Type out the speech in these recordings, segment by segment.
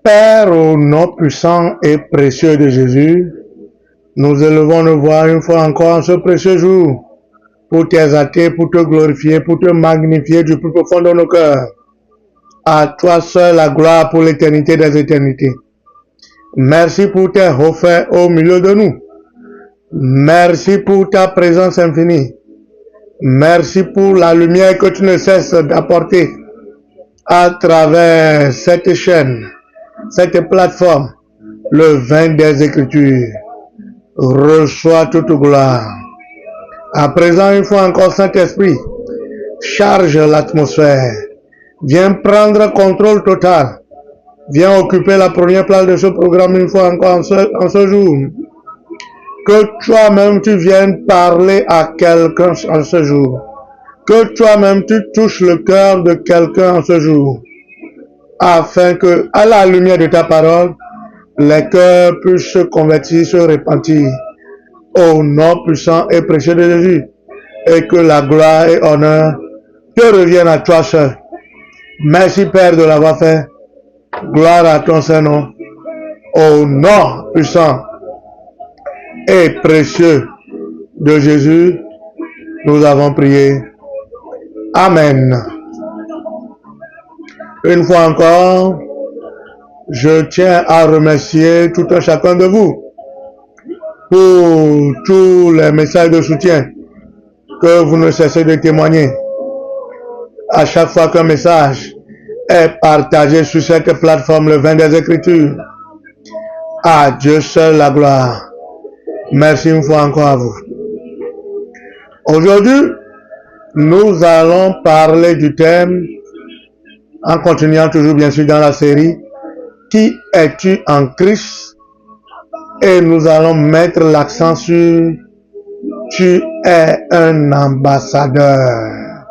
Père, au nom puissant et précieux de Jésus, nous élevons nos voix une fois encore en ce précieux jour pour t'exalter, pour te glorifier, pour te magnifier du plus profond de nos cœurs. À toi seul la gloire pour l'éternité des éternités. Merci pour tes refaits au milieu de nous. Merci pour ta présence infinie. Merci pour la lumière que tu ne cesses d'apporter à travers cette chaîne, cette plateforme, le vin des Écritures. Reçois toute gloire. À présent, une fois encore, Saint-Esprit, charge l'atmosphère. Viens prendre contrôle total. Viens occuper la première place de ce programme une fois encore en ce jour. Que toi-même tu viennes parler à quelqu'un en ce jour. Que toi-même tu touches le cœur de quelqu'un en ce jour. Afin que, à la lumière de ta parole, les cœurs puissent se convertir, se repentir. Au nom puissant et précieux de Jésus. Et que la gloire et honneur te reviennent à toi seul. Merci Père de l'avoir fait. Gloire à ton Saint-Nom. Au nom puissant et précieux de Jésus, nous avons prié. Amen. Une fois encore, je tiens à remercier tout un chacun de vous pour tous les messages de soutien que vous ne cessez de témoigner. À chaque fois qu'un message est partagé sur cette plateforme, le vin des Écritures, à Dieu seul la gloire. Merci une fois encore à vous. Aujourd'hui, nous allons parler du thème, en continuant toujours bien sûr dans la série, Qui es-tu en Christ? Et nous allons mettre l'accent sur Tu es un ambassadeur.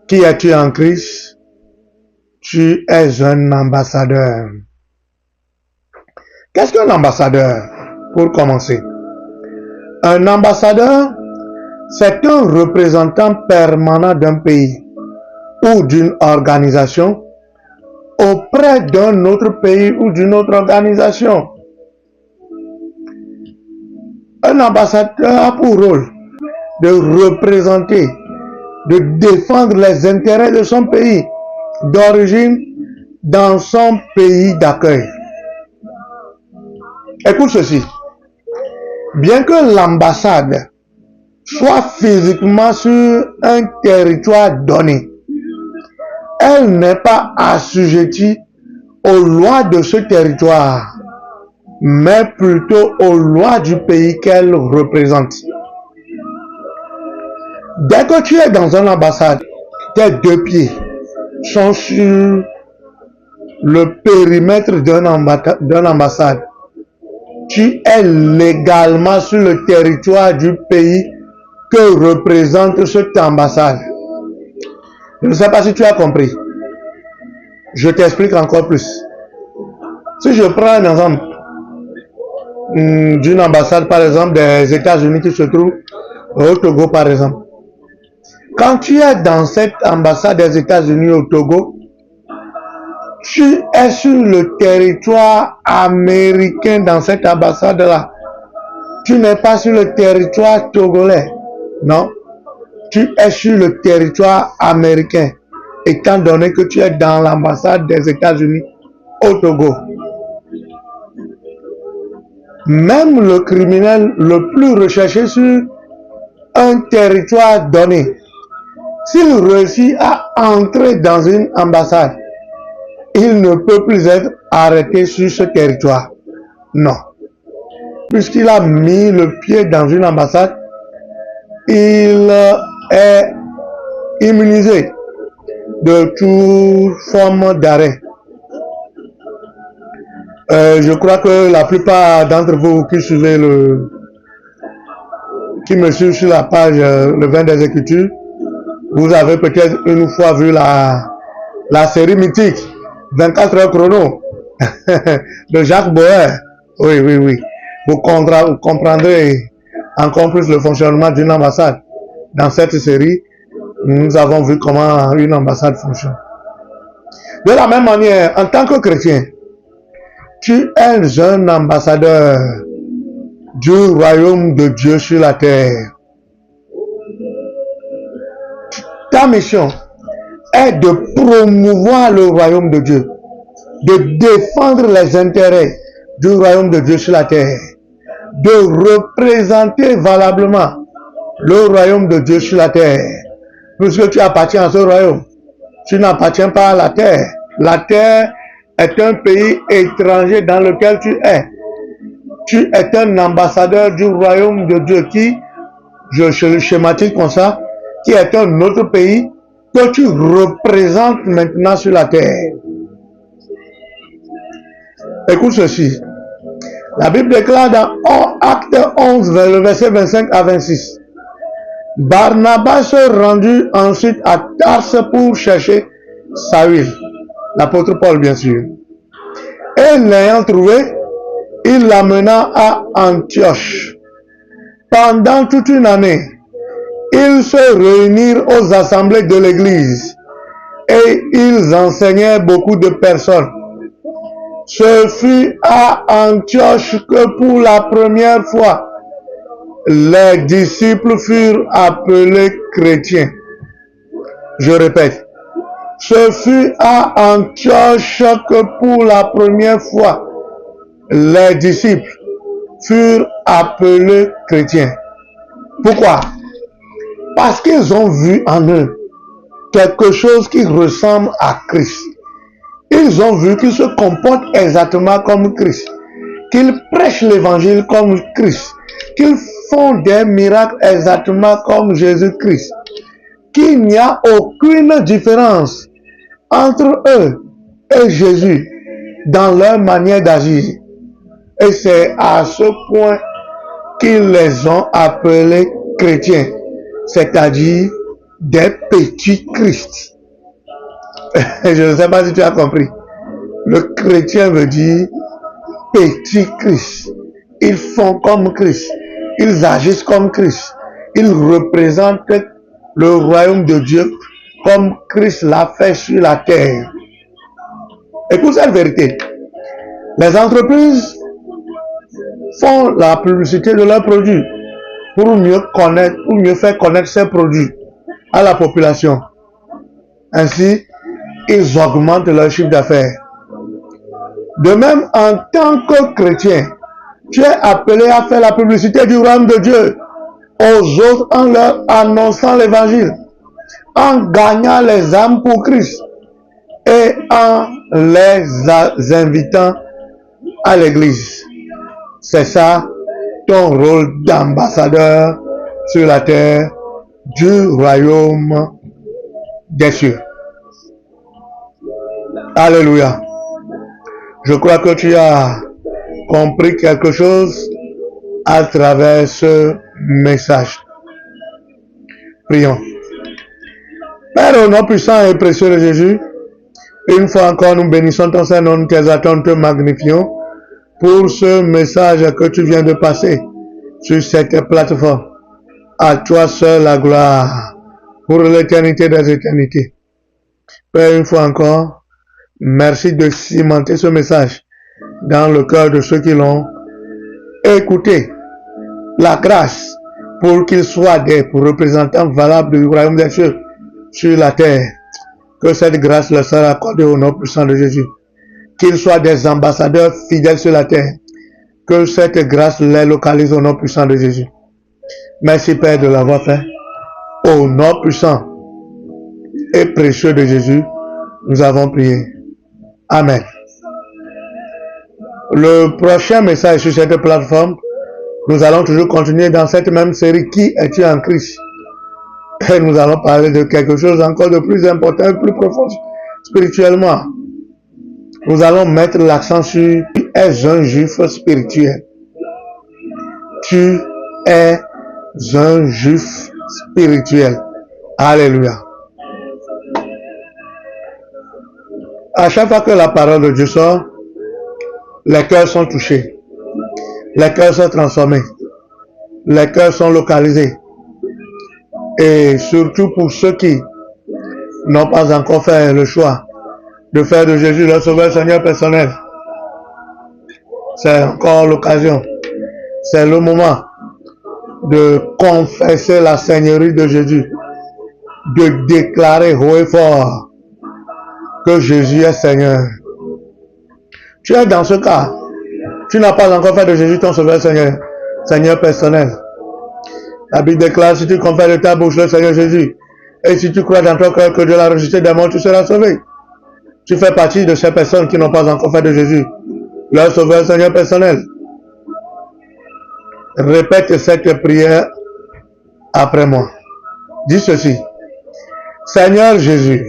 Qui es-tu en Christ? Tu es un ambassadeur. Qu'est-ce qu'un ambassadeur? Pour commencer, un ambassadeur, c'est un représentant permanent d'un pays ou d'une organisation auprès d'un autre pays ou d'une autre organisation. Un ambassadeur a pour rôle de représenter, de défendre les intérêts de son pays d'origine dans son pays d'accueil. Écoute ceci. Bien que l'ambassade soit physiquement sur un territoire donné, elle n'est pas assujettie aux lois de ce territoire, mais plutôt aux lois du pays qu'elle représente. Dès que tu es dans une ambassade, tes deux pieds sont sur le périmètre d'une ambassade. Tu es légalement sur le territoire du pays que représente cette ambassade. Je ne sais pas si tu as compris. Je t'explique encore plus. Si je prends un exemple d'une ambassade, par exemple, des États-Unis qui se trouve au Togo, par exemple. Quand tu es dans cette ambassade des États-Unis au Togo, tu es sur le territoire américain dans cette ambassade-là. Tu n'es pas sur le territoire togolais. Non. Tu es sur le territoire américain, étant donné que tu es dans l'ambassade des États-Unis au Togo. Même le criminel le plus recherché sur un territoire donné, s'il réussit à entrer dans une ambassade, il ne peut plus être arrêté sur ce territoire. Non. Puisqu'il a mis le pied dans une ambassade, il est immunisé de toute forme d'arrêt. Je crois que la plupart d'entre vous qui me suivent sur la page Le Vin des Écritures, vous avez peut-être une fois vu la série mythique 24 heures chrono de Jacques Boer. Oui. Vous comprendrez encore plus le fonctionnement d'une ambassade. Dans cette série, nous avons vu comment une ambassade fonctionne. De la même manière, en tant que chrétien, tu es un ambassadeur du royaume de Dieu sur la terre. Ta mission est de promouvoir le royaume de Dieu, de défendre les intérêts du royaume de Dieu sur la terre, de représenter valablement le royaume de Dieu sur la terre. Puisque tu appartiens à ce royaume, tu n'appartiens pas à la terre. La terre est un pays étranger dans lequel tu es. Tu es un ambassadeur du royaume de Dieu qui, je le schématise comme ça, qui est un autre pays que tu représentes maintenant sur la terre. Écoute ceci. La Bible déclare dans Acte 11, le verset 25 à 26. Barnabas se rendit ensuite à Tarse pour chercher Saül, l'apôtre Paul bien sûr. Et l'ayant trouvé, il l'amena à Antioche. Pendant toute une année, ils se réunirent aux assemblées de l'église et ils enseignaient beaucoup de personnes. Ce fut à Antioche que pour la première fois, les disciples furent appelés chrétiens. Je répète, ce fut à Antioche que pour la première fois, les disciples furent appelés chrétiens. Pourquoi? Parce qu'ils ont vu en eux quelque chose qui ressemble à Christ. Ils ont vu qu'ils se comportent exactement comme Christ, qu'ils prêchent l'évangile comme Christ, qu'ils font des miracles exactement comme Jésus-Christ, qu'il n'y a aucune différence entre eux et Jésus dans leur manière d'agir. Et c'est à ce point qu'ils les ont appelés chrétiens, c'est-à-dire des petits Christ. Je ne sais pas si tu as compris. Le chrétien veut dire petit Christ. Ils font comme Christ. Ils agissent comme Christ. Ils représentent le royaume de Dieu comme Christ l'a fait sur la terre. Écoute cette vérité. Les entreprises font la publicité de leurs produits pour mieux connaître, pour mieux faire connaître ces produits à la population. Ainsi, ils augmentent leur chiffre d'affaires. De même, en tant que chrétien, tu es appelé à faire la publicité du royaume de Dieu aux autres en leur annonçant l'évangile, en gagnant les âmes pour Christ et en les invitant à l'église. C'est ça ton rôle d'ambassadeur sur la terre du royaume des cieux. Alléluia. Je crois que tu as compris quelque chose à travers ce message. Prions. Père, au nom puissant et précieux de Jésus, une fois encore nous bénissons ton Saint-Nom, nous t'exaltons, nous te magnifions pour ce message que tu viens de passer sur cette plateforme. À toi seul la gloire pour l'éternité des éternités. Père, une fois encore, merci de cimenter ce message dans le cœur de ceux qui l'ont écouté. La grâce pour qu'ils soient des représentants valables du royaume des cieux sur la terre. Que cette grâce leur sera accordée au nom puissant de Jésus. Qu'ils soient des ambassadeurs fidèles sur la terre. Que cette grâce les localise au nom puissant de Jésus. Merci Père de l'avoir fait. Au nom puissant et précieux de Jésus, nous avons prié. Amen. Le prochain message sur cette plateforme, nous allons toujours continuer dans cette même série Qui es-tu en Christ? Et nous allons parler de quelque chose encore de plus important et plus profond spirituellement. Nous allons mettre l'accent sur tu es un juif spirituel. Tu es un juif spirituel. Alléluia. À chaque fois que la parole de Dieu sort, les cœurs sont touchés. Les cœurs sont transformés. les cœurs sont localisés. Et surtout pour ceux qui n'ont pas encore fait le choix de faire de Jésus leur sauveur Seigneur personnel. C'est encore l'occasion. C'est le moment de confesser la Seigneurie de Jésus, de déclarer haut et fort que Jésus est Seigneur. Tu es dans ce cas. Tu n'as pas encore fait de Jésus ton sauveur Seigneur, Seigneur personnel. La Bible déclare, si tu confesses de ta bouche le Seigneur Jésus, et si tu crois dans ton cœur que Dieu l'a ressuscité des morts, tu seras sauvé. Tu fais partie de ces personnes qui n'ont pas encore fait de Jésus leur sauveur Seigneur personnel. Répète cette prière après moi. Dis ceci. Seigneur Jésus,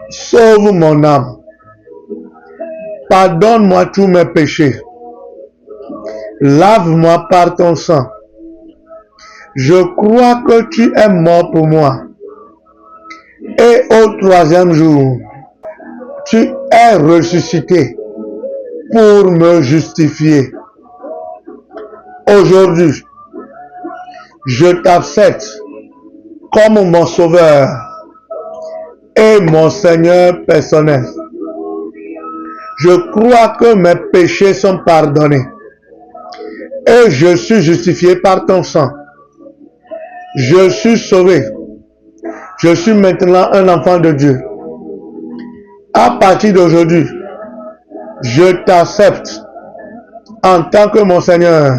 sauve mon âme. Pardonne-moi tous mes péchés. Lave-moi par ton sang. Je crois que tu es mort pour moi. Et au troisième jour, tu es ressuscité pour me justifier. Aujourd'hui, je t'accepte comme mon sauveur et mon Seigneur personnel. Je crois que mes péchés sont pardonnés et je suis justifié par ton sang. Je suis sauvé. Je suis maintenant un enfant de Dieu. À partir d'aujourd'hui, je t'accepte en tant que mon Seigneur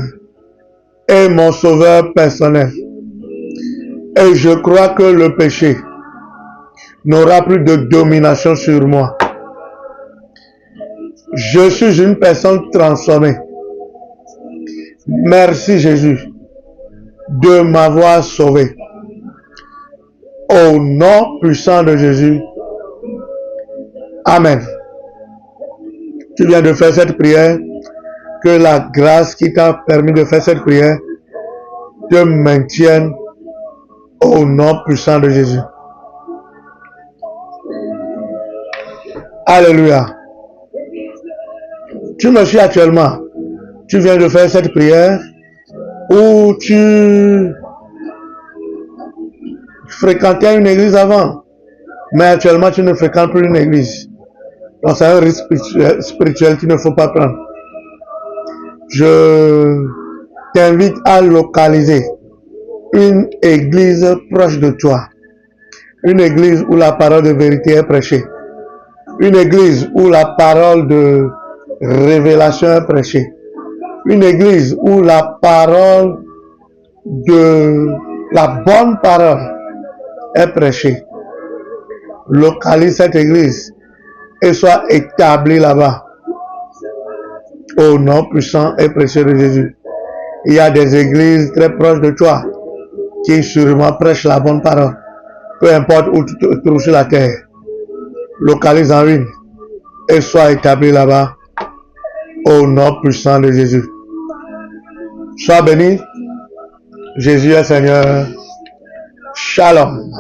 et mon sauveur personnel. Et je crois que le péché n'aura plus de domination sur moi. Je suis une personne transformée. Merci Jésus de m'avoir sauvé. Au nom puissant de Jésus. Amen. Tu viens de faire cette prière. Que la grâce qui t'a permis de faire cette prière te maintienne au nom puissant de Jésus. Alléluia. Tu me suis actuellement. Tu viens de faire cette prière ou tu fréquentais une église avant, mais actuellement tu ne fréquentes plus une église. Donc c'est un risque spirituel qu'il ne faut pas prendre. Je t'invite à localiser une église proche de toi. Une église où la parole de vérité est prêchée. Une église où la parole de révélation est prêchée. Une église où la parole de la bonne parole est prêchée. Localise cette église et sois établi là-bas. Au nom puissant et précieux de Jésus. Il y a des églises très proches de toi qui sûrement prêchent la bonne parole. Peu importe où tu te trouves sur la terre. Localise en une et sois établi là-bas. Au nom puissant de Jésus. Sois béni. Jésus est Seigneur. Shalom.